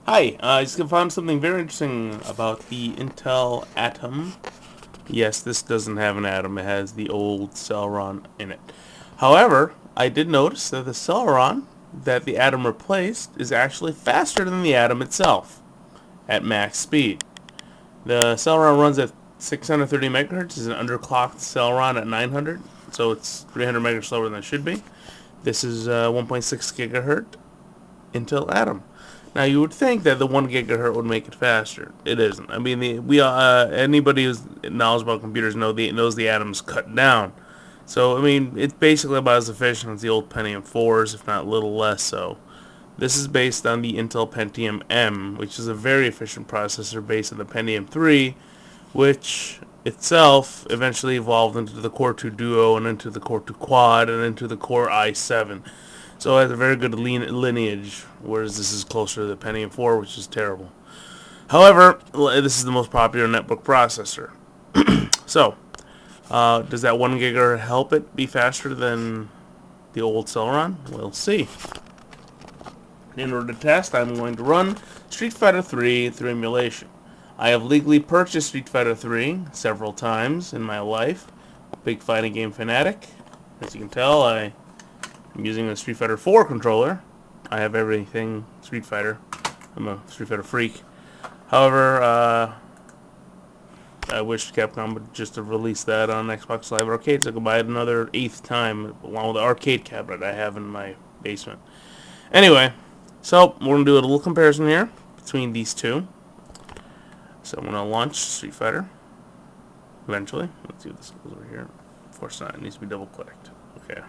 Hi, I just found something very interesting about the Intel Atom. Yes, this doesn't have an atom, it has the old Celeron in it. However, I did notice that the Celeron that the atom replaced is actually faster than the atom itself at max speed. The Celeron runs at 630 megahertz, is an underclocked Celeron at 900, so it's 300 megahertz slower than it should be. This is 1.6 gigahertz Intel Atom. Now you would think that the 1 gigahertz would make it faster. It isn't. I mean, anybody who's knowledgeable about computers knows the atom's cut down. So I mean, it's basically about as efficient as the old Pentium 4s, if not a little less so. This is based on the Intel Pentium M, which is a very efficient processor based on the Pentium 3, which itself eventually evolved into the Core 2 Duo and into the Core 2 Quad and into the Core i7. So it has a very good lineage, whereas this is closer to the Pentium 4, which is terrible. However, this is the most popular netbook processor. So, does that 1 gigahertz help it be faster than the old Celeron? We'll see. In order to test, I'm going to run Street Fighter 3 through emulation. I have legally purchased Street Fighter 3 several times in my life. Big fighting game fanatic. As you can tell, I'm using a Street Fighter 4 controller. I have everything Street Fighter. I'm a Street Fighter freak. However, I wish Capcom would just have released that on Xbox Live Arcade so I could buy it another 8th time along with the arcade cabinet I have in my basement. Anyway, so we're going to do a little comparison here between these two. So I'm going to launch Street Fighter eventually. Let's see what this goes over here. Of course not. It needs to be double clicked. Okay.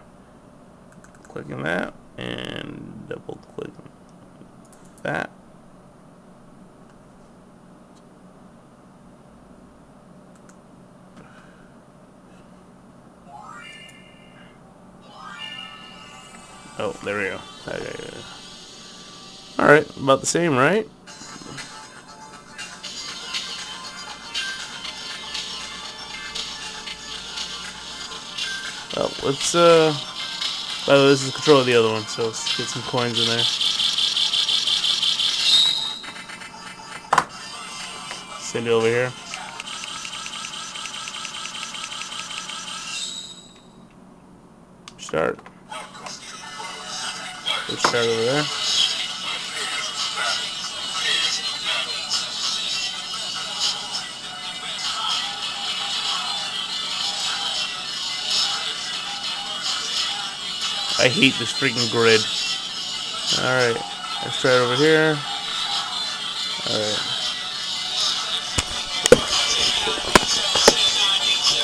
Clicking that and double clicking that. Oh, there we go. Alright, about the same, right? Well, let's, by the way, this is control of the other one, so let's get some coins in there. Send it over here. Start. Let's start over there. I hate this freaking grid. Alright, let's try it over here. Alright.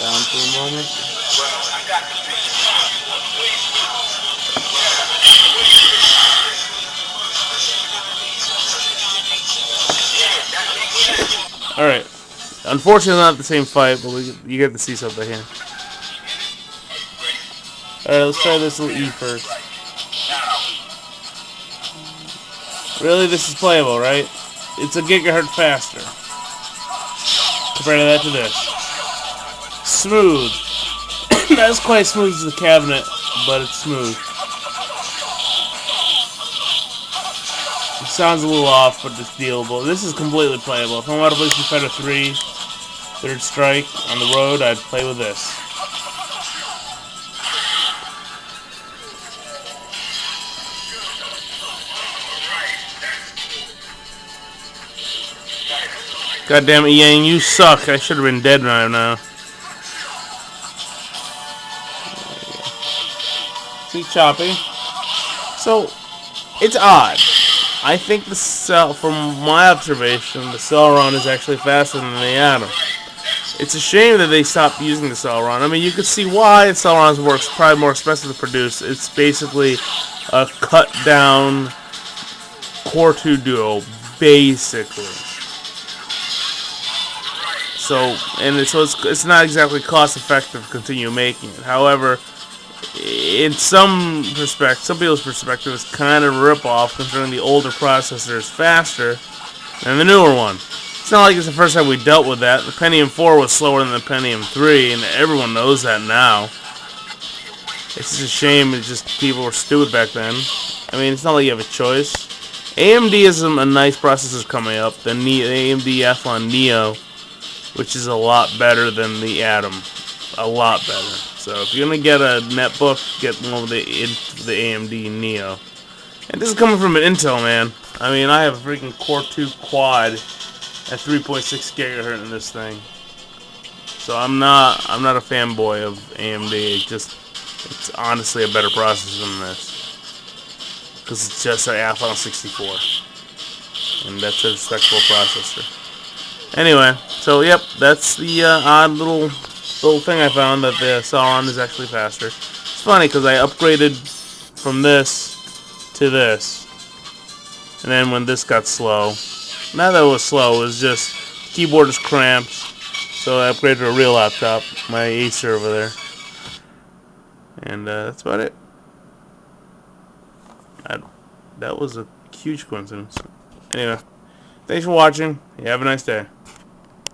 Down for a moment. Alright. Unfortunately, not the same fight, but you get to see something here. Alright, let's try this little E first. Really, this is playable, right? It's a gigahertz faster. Compared to that to this. Smooth. Not as quite smooth as the cabinet, but it's smooth. It sounds a little off, but it's dealable. This is completely playable. If I want to play Street Fighter 3, Third Strike on the road, I'd play with this. God damn it, Yang, you suck. I should have been dead right now. See, choppy. So, it's odd. I think from my observation, the Celeron is actually faster than the Atom. It's a shame that they stopped using the Celeron. I mean, you could see why the Celeron's work's probably more expensive to produce. It's basically a cut-down Core 2 Duo, basically. So it's not exactly cost-effective to continue making it. However, in some people's perspective, it's kind of a rip-off considering the older processor is faster than the newer one. It's not like it's the first time we dealt with that. The Pentium 4 was slower than the Pentium 3, and everyone knows that now. It's just a shame. It's just people were stupid back then. I mean, it's not like you have a choice. AMD has some nice processors coming up. The AMD Athlon Neo, which is a lot better than the Atom, a lot better. So if you're gonna get a netbook, get one with the AMD Neo. And this is coming from an Intel, man. I mean, I have a freaking Core 2 quad at 3.6 gigahertz in this thing. So I'm not a fanboy of AMD. It's honestly a better processor than this, because it's just an Athlon 64, and that's a respectable processor. Anyway, so yep, that's the odd little thing I found, that the Celeron is actually faster. It's funny because I upgraded from this to this, and then when this got slow, not that it was slow, it was just the keyboard is cramped, so I upgraded to a real laptop, my Acer over there, and that's about it. That was a huge coincidence. Anyway, thanks for watching. You have a nice day.